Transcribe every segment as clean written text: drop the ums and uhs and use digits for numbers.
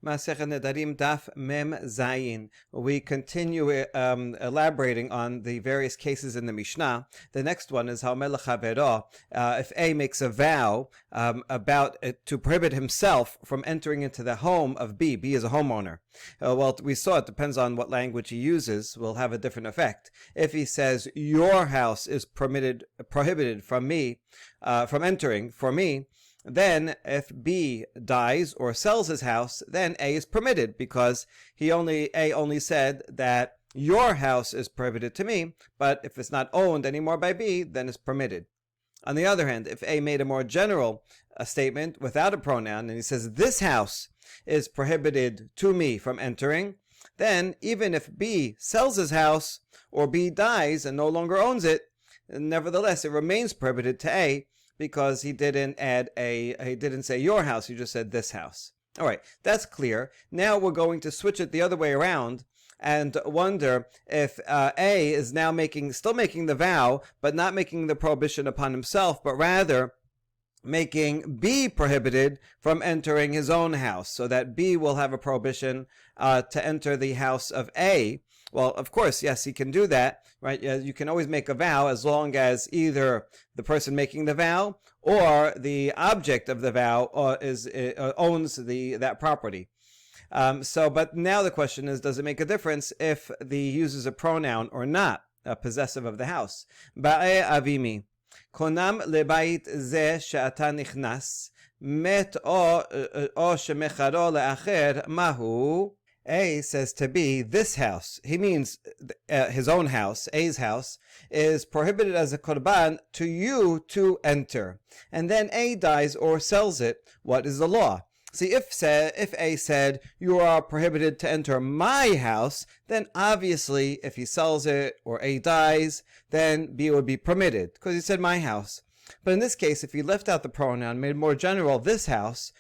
Masechet Nedarim Daf Mem Zayin. We continue elaborating on the various cases in the Mishnah. The next one is Haomer L'Chavero. If A makes a vow to prohibit himself from entering into the home of B. B is a homeowner. Well, we saw it depends on what language he uses, will have a different effect. If he says your house is prohibited from me, from entering for me, then if B dies or sells his house, then A is permitted, because A only said that your house is prohibited to me, but if it's not owned anymore by B, then it's permitted. On the other hand, if A made a more general statement without a pronoun, and he says this house is prohibited to me from entering, then even if B sells his house or B dies and no longer owns it, nevertheless it remains prohibited to A, because he didn't say your house, he just said this house. All right, that's clear. Now we're going to switch it the other way around and wonder if A is now still making the vow, but not making the prohibition upon himself, but rather making B prohibited from entering his own house, so that B will have a prohibition to enter the house of A. Well, of course, yes, he can do that, right? You can always make a vow as long as either the person making the vow or the object of the vow owns that property. But now the question is, does it make a difference if he uses a pronoun or not, possessive of the house? Ba'e avimi, konam lebayit ze she'ata nichnas, met o shemecharo le'acher mahu. A says to B, this house, he means his own house, A's house, is prohibited as a korban to you to enter. And then A dies or sells it. What is the law? See, if A said, you are prohibited to enter my house, then obviously if he sells it or A dies, then B would be permitted, because he said my house. But in this case, if he left out the pronoun, made more general this house,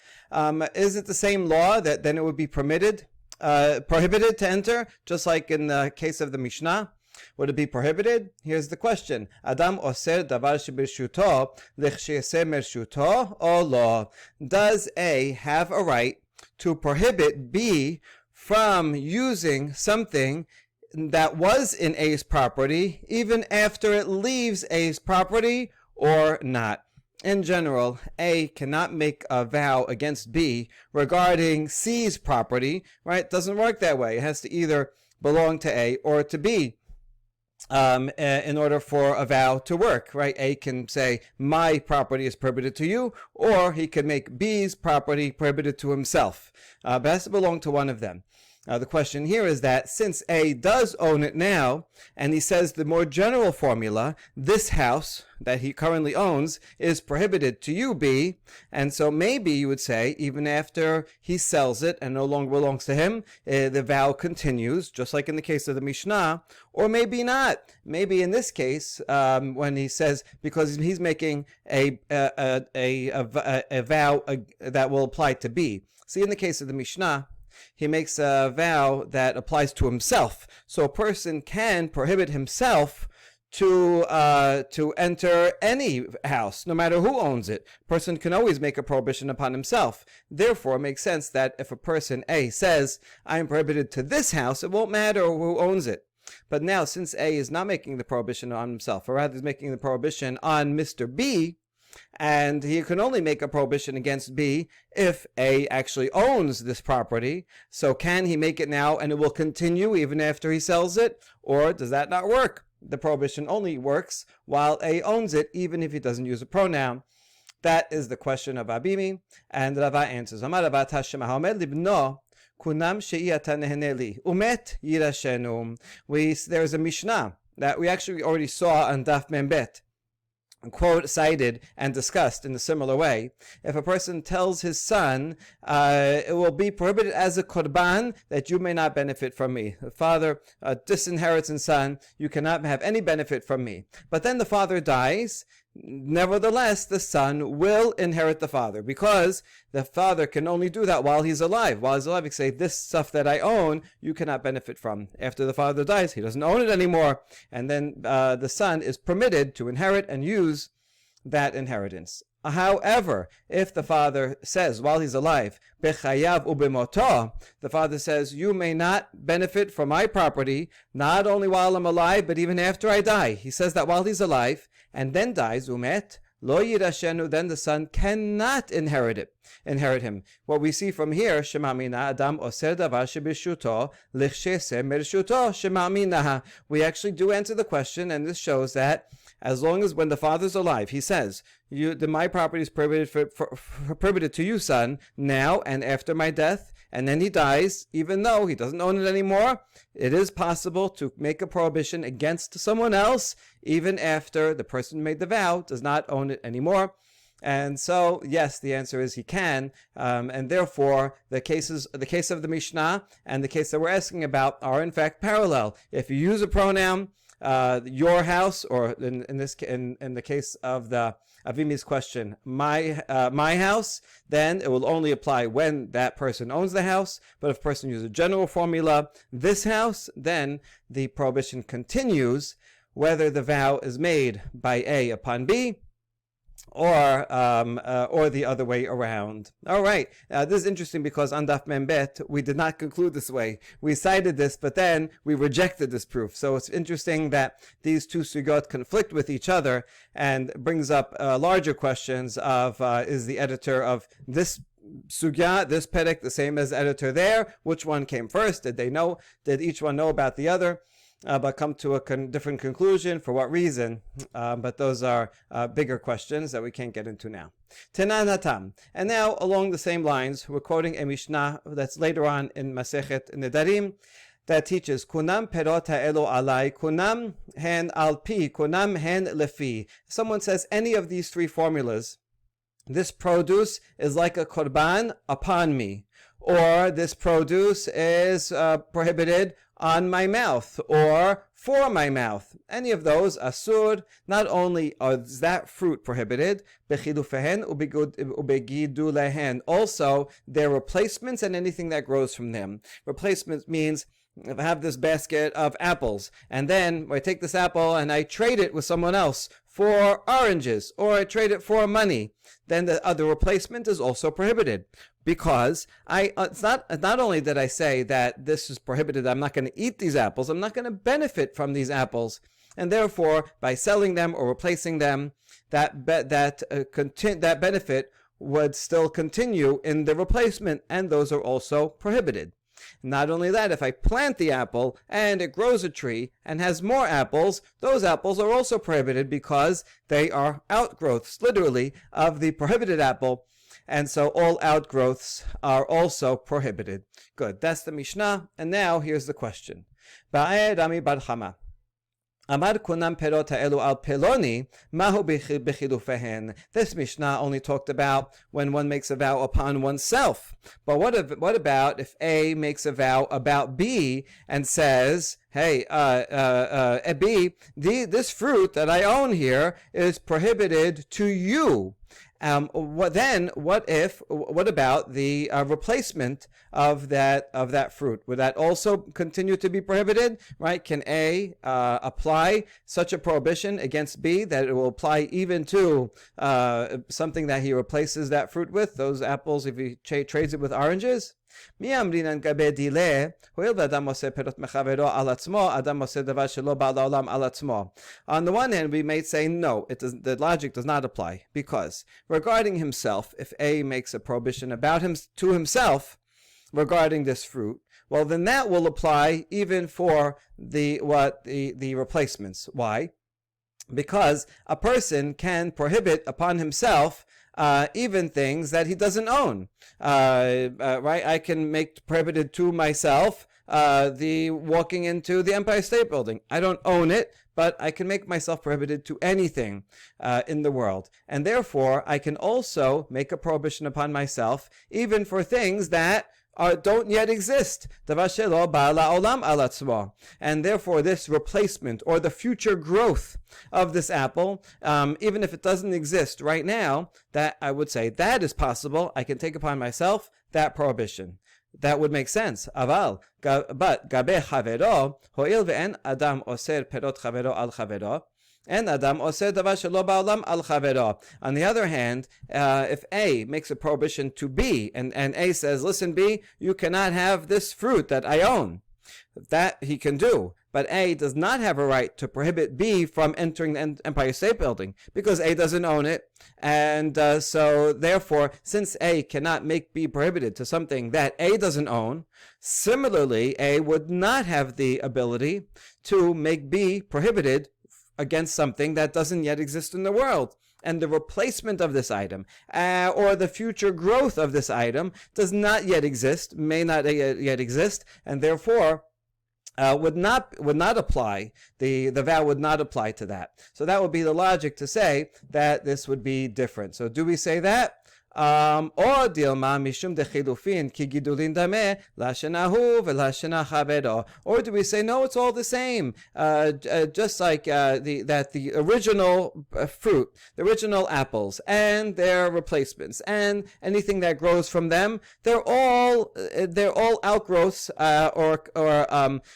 is it the same law that then it would be prohibited to enter, just like in the case of the Mishnah? Would it be prohibited? Here's the question: Adam oser davar shebirshuto lechsheyaseh mershuto or lo? Does A have a right to prohibit B from using something that was in A's property, even after it leaves A's property, or not? In general, A cannot make a vow against B regarding C's property, right? It doesn't work that way. It has to either belong to A or to B in order for a vow to work, right? A can say, my property is prohibited to you, or he can make B's property prohibited to himself. But it has to belong to one of them. The question here is that since A does own it now, and he says the more general formula, this house that he currently owns is prohibited to you, B, and so maybe you would say, even after he sells it and no longer belongs to him, the vow continues, just like in the case of the Mishnah, or maybe not. Maybe in this case, when he says, because he's making a vow that will apply to B. See, in the case of the Mishnah, he makes a vow that applies to himself. So a person can prohibit himself to enter any house, no matter who owns it. A person can always make a prohibition upon himself. Therefore, it makes sense that if a person A says, I am prohibited to this house, it won't matter who owns it. But now, since A is not making the prohibition on himself, or rather is making the prohibition on Mr. B, and he can only make a prohibition against B if A actually owns this property. So can he make it now and it will continue even after he sells it? Or does that not work? The prohibition only works while A owns it, even if he doesn't use a pronoun. That is the question of Abimi, and Rava answers. Amar Rava Tashema Haomer libno kunam she'iyata neheneli umet yirashenu. There's a Mishnah that we actually already saw on Daf Membet, quote cited and discussed in a similar way. If a person tells his son, it will be prohibited as a korban that you may not benefit from me. The father disinherits his son, you cannot have any benefit from me. But then the father dies. Nevertheless, the son will inherit the father, because the father can only do that while he's alive. While he's alive, he can say, this stuff that I own, you cannot benefit from. After the father dies, he doesn't own it anymore, and then the son is permitted to inherit and use that inheritance. However, if the father says while he's alive, bechayav ubemoto, the father says, you may not benefit from my property, not only while I'm alive, but even after I die. He says that while he's alive, and then dies, umet, lo yirashenu, then the son cannot inherit him. What we see from here, shema mina adam oser davar shebishuto lichshese mershuto shema minaha. We actually do answer the question, and this shows that as long as when the father's alive, he says, my property is prohibited to you, son, now and after my death, and then he dies, even though he doesn't own it anymore, it is possible to make a prohibition against someone else, even after the person who made the vow does not own it anymore. And so, yes, the answer is he can, and therefore the case of the Mishnah and the case that we're asking about are in fact parallel. If you use a pronoun, your house, or in the case of the Avimi's question, my house, then it will only apply when that person owns the house. But if a person uses a general formula, this house, then the prohibition continues whether the vow is made by A upon B, or the other way around. All right, this is interesting because on Daf Mem Bet we did not conclude this way. We cited this, but then we rejected this proof. So it's interesting that these two sugyot conflict with each other, and brings up larger questions of is the editor of this sugya, this perek, the same as the editor there? Which one came first? Did each one know about the other? But come to a different conclusion. For what reason? But those are bigger questions that we can't get into now. Tenan hatam. And now, along the same lines, we're quoting a Mishnah that's later on in Masechet Nedarim that teaches Kunam perot ha'elo alai, kunam hen alpi, kunam hen lefi. Someone says any of these three formulas, this produce is like a korban upon me, or this produce is prohibited on my mouth, or for my mouth. Any of those, asur, not only is that fruit prohibited, bechilufehen ubegidulehen, also their replacements and anything that grows from them. Replacements means if I have this basket of apples, and then I take this apple and I trade it with someone else for oranges, or I trade it for money, then the other replacement is also prohibited. Because it's not only that I say that this is prohibited, I'm not going to eat these apples, I'm not going to benefit from these apples, and therefore by selling them or replacing them, that benefit would still continue in the replacement, and those are also prohibited. Not only that, if I plant the apple and it grows a tree and has more apples, those apples are also prohibited because they are outgrowths, literally, of the prohibited apple. And so all outgrowths are also prohibited. Good. That's the Mishnah. And now here's the question. Rami bar Chama. Amar kunam perot ha'elu al peloni, mahu bechilufehen. This Mishnah only talked about when one makes a vow upon oneself. But what about if A makes a vow about B and says, hey, B, this fruit that I own here is prohibited to you. What about the replacement of that fruit? Would that also continue to be prohibited? Right? Can A apply such a prohibition against B that it will apply even to something that he replaces that fruit with? Those apples, if he trades it with oranges? On the one hand, we may say no, the logic does not apply, because regarding himself, if A makes a prohibition about him to himself regarding this fruit, well, then that will apply even for the replacements. Why? Because a person can prohibit upon himself even things that he doesn't own. Right? I can make prohibited to myself the walking into the Empire State Building. I don't own it, but I can make myself prohibited to anything in the world. And therefore, I can also make a prohibition upon myself, even for things that don't yet exist. And therefore this replacement or the future growth of this apple, even if it doesn't exist right now, that I would say that is possible. I can take upon myself that prohibition. That would make sense. But gabe chavero, ho'il ve'en adam oser perot chavero al chavero, En adam oseh davar shelo ba'olam al chavero. On the other hand, if A makes a prohibition to B, and A says, listen, B, you cannot have this fruit that I own. That he can do. But A does not have a right to prohibit B from entering the Empire State Building because A doesn't own it. And so therefore, since A cannot make B prohibited to something that A doesn't own, similarly, A would not have the ability to make B prohibited against something that doesn't yet exist in the world. And the replacement of this item or the future growth of this item does not yet exist, may not yet exist, and therefore would not apply, the vow would not apply to that. So that would be the logic to say that this would be different. So do we say that? Or dilma mishum dechilufin ki gidulin dameh lashanahu velashana chavero. Or do we say no? It's all the same. Just like the original fruit, the original apples, and their replacements, and anything that grows from them, they're all outgrowths or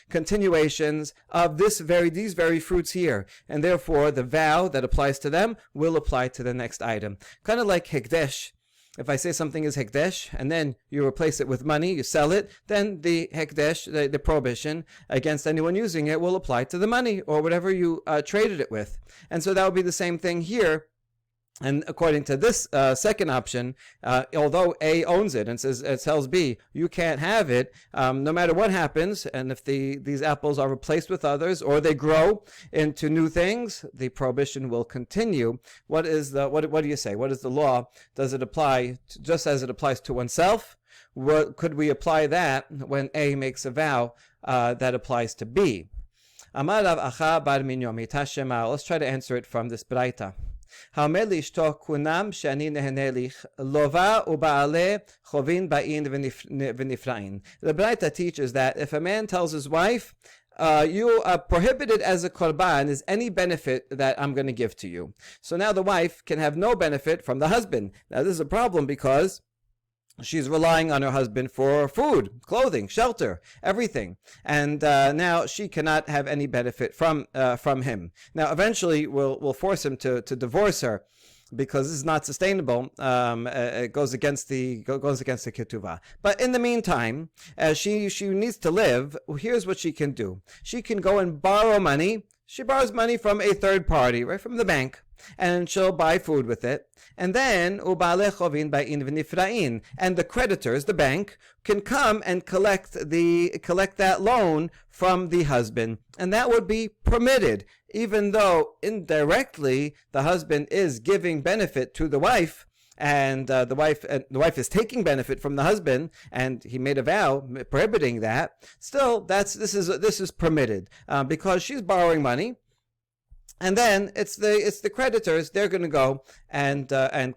continuations of these very fruits here, and therefore the vow that applies to them will apply to the next item. Kind of like hekdesh. If I say something is hekdesh, and then you replace it with money, you sell it, then the hekdesh, the prohibition against anyone using it will apply to the money or whatever you traded it with. And so that would be the same thing here. And according to this second option, although A owns it and says it tells B, you can't have it, no matter what happens, and if these apples are replaced with others or they grow into new things, the prohibition will continue. What do you say? What is the law? Does it apply just as it applies to oneself? Could we apply that when A makes a vow that applies to B? Amarav acha bar min Yomi tashema. Let's try to answer it from this braita. The Braita teaches that if a man tells his wife, you are prohibited as a korban is any benefit that I'm going to give to you. So now the wife can have no benefit from the husband. Now this is a problem because she's relying on her husband for food, clothing, shelter, everything. And now she cannot have any benefit from him. Now eventually we'll force him to divorce her because this is not sustainable. It goes against the ketuvah. But in the meantime, as she needs to live, here's what she can do. She can go and borrow money. She borrows money from a third party, right, from the bank, and she'll buy food with it. And then, and the creditors, the bank, can come and collect that loan from the husband. And that would be permitted, even though indirectly the husband is giving benefit to the wife, and the wife is taking benefit from the husband, and he made a vow prohibiting that. Still, this is permitted because she's borrowing money, and then it's the creditors. They're going to go and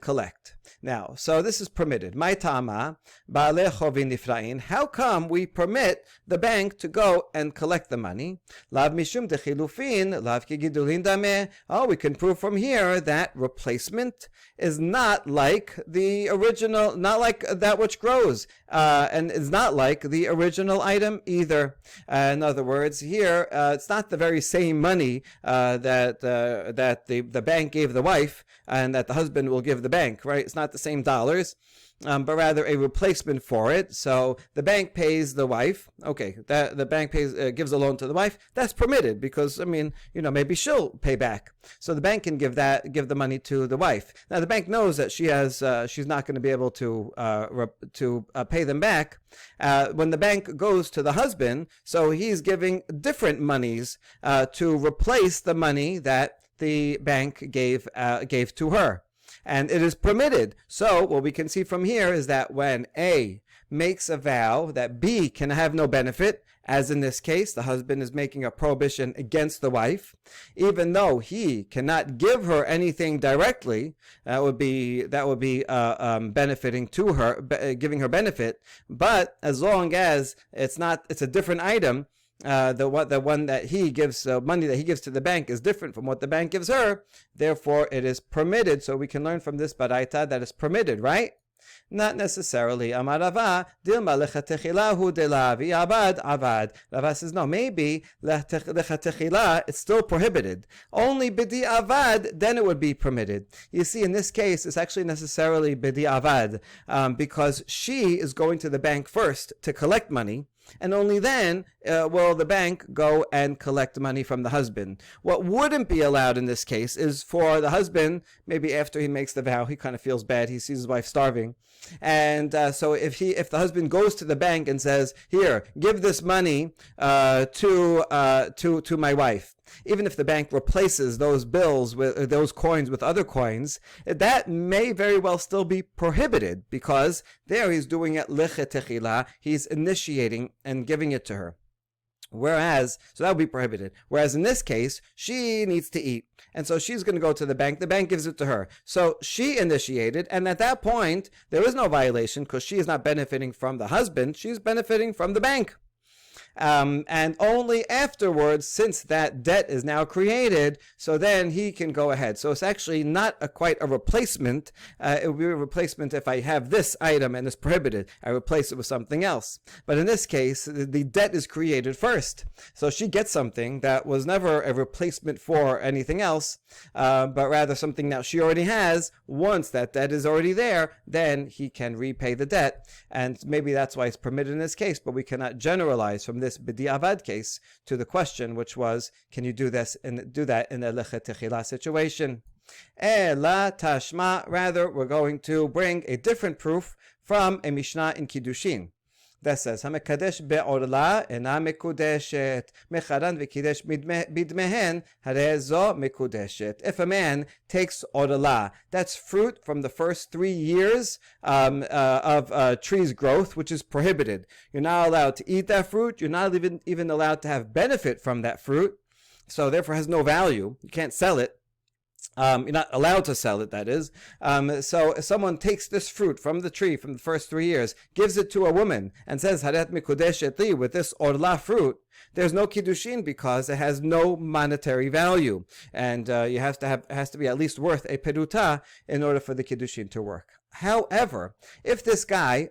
collect. Now, so this is permitted. My tama ba'alei chovin nifrain. How come we permit the bank to go and collect the money? Lav mishum dechilufin, lav kigidulin dameh. Oh, we can prove from here that replacement is not like the original, not like that which grows, and is not like the original item either. In other words, here it's not the very same money that the bank gave the wife and that the husband will give the bank, right? It's not the same dollars, but rather a replacement for it. So the bank pays the wife. Okay, that the bank gives a loan to the wife. That's permitted because maybe she'll pay back. So the bank can give the money to the wife. Now the bank knows that she's not going to be able to pay them back when the bank goes to the husband. So he's giving different monies to replace the money that the bank gave to her. And it is permitted. So what we can see from here is that when A makes a vow that B can have no benefit, as in this case, the husband is making a prohibition against the wife, even though he cannot give her anything directly, that would be benefiting to her, giving her benefit. But as long as it's a different item, the one that he gives, money that he gives to the bank is different from what the bank gives her. Therefore, it is permitted. So we can learn from this baraita that it's permitted, right? Not necessarily. Amar Rava, Dilma lechatechila de la v'yavad avad. Rava says, no, maybe lechatechila, it's still prohibited. Only bidi avad, then it would be permitted. You see, in this case, it's actually necessarily bidi avad, because she is going to the bank first to collect money, and only then will the bank go and collect money from the husband. What wouldn't be allowed in this case is for the husband, maybe after he makes the vow, he kind of feels bad, he sees his wife starving, and so if the husband goes to the bank and says, here, give this money to my wife, even if the bank replaces those bills with those coins with other coins, that may very well still be prohibited, because there he's doing it lechetechila, he's initiating and giving it to her. Whereas, so that would be prohibited. Whereas in this case, she needs to eat. And so she's going to go to the bank gives it to her. So she initiated, and at that point, there is no violation, because she is not benefiting from the husband, she's benefiting from the bank. And only afterwards, since that debt is now created, so then he can go ahead. So it's actually not quite a replacement. It would be a replacement if I have this item and it's prohibited. I replace it with something else. But in this case, the debt is created first. So she gets something that was never a replacement for anything else, but rather something that she already has. Once that debt is already there, then he can repay the debt. And maybe that's why it's permitted in this case, but we cannot generalize from this b'di'avad case to the question, which was, can you do that in a lechetechila situation? La tashma, rather, we're going to bring a different proof from a Mishnah in Kiddushin that says, "Hamekadesh be'orla ena mekudeshet, mecharan v'kidesh bidmehen harezo mekudeshet." If a man takes orla, that's fruit from the first 3 years of tree's growth, which is prohibited. You're not allowed to eat that fruit. You're not even allowed to have benefit from that fruit. So therefore, it has no value. You can't sell it. You're not allowed to sell it, that is. So if someone takes this fruit from the tree from the first 3 years, gives it to a woman, and says, Haret mikudeshet li, with this orla fruit, there's no kiddushin because it has no monetary value. And it has to be at least worth a peruta in order for the kiddushin to work. However, if this guy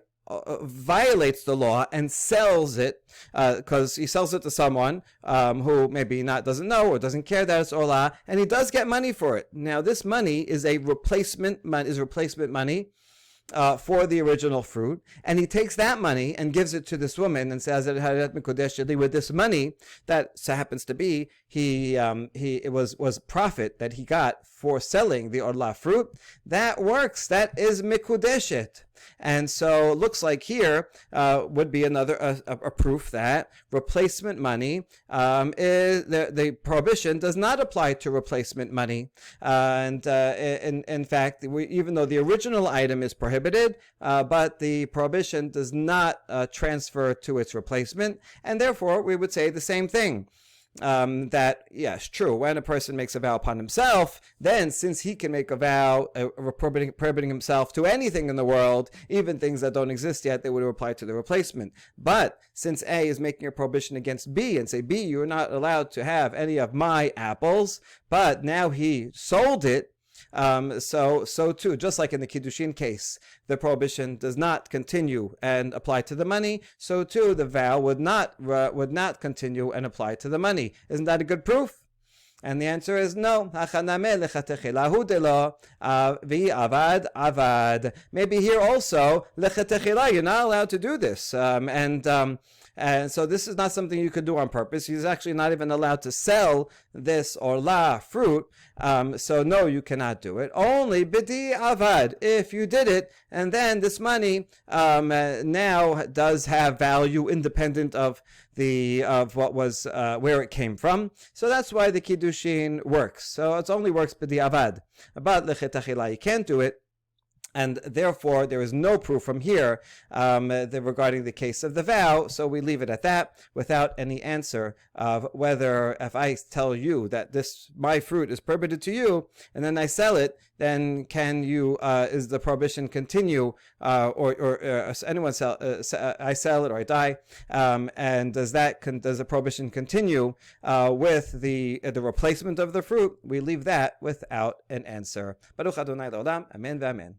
violates the law and sells it, because he sells it to someone who maybe doesn't know or doesn't care that it's orla, and he does get money for it. Now, this money is replacement money for the original fruit, and he takes that money and gives it to this woman and says that with this money that happens to be it was profit that he got for selling the orla fruit. That works. That is mikudeshet. And so it looks like here would be another a proof that replacement money is the prohibition does not apply to replacement money. In fact, even though the original item is prohibited, but the prohibition does not transfer to its replacement, and therefore we would say the same thing. That, yes, true, when a person makes a vow upon himself, then since he can make a vow prohibiting himself to anything in the world, even things that don't exist yet, they would apply to the replacement. But since A is making a prohibition against B and say, B, you're not allowed to have any of my apples, but now he sold it, so too, just like in the Kiddushin case, the prohibition does not continue and apply to the money, so too the vow would not continue and apply to the money. Isn't that a good proof? And the answer is no. Maybe here also, you're not allowed to do this. And so this is not something you could do on purpose. He's actually not even allowed to sell this orla fruit. So no, you cannot do it. Only bidi avad, if you did it, and then this money now does have value independent of what was where it came from. So that's why the kiddushin works. So it only works bidi avad. But lechetachila, you can't do it. And therefore, there is no proof from here regarding the case of the vow, so we leave it at that without any answer of whether, if I tell you that my fruit is prohibited to you, and then I sell it, then is the prohibition continue, or anyone sell, I sell it or I die, and does the prohibition continue with the replacement of the fruit? We leave that without an answer. Baruch Adonai L'olam, Amen v'Amen.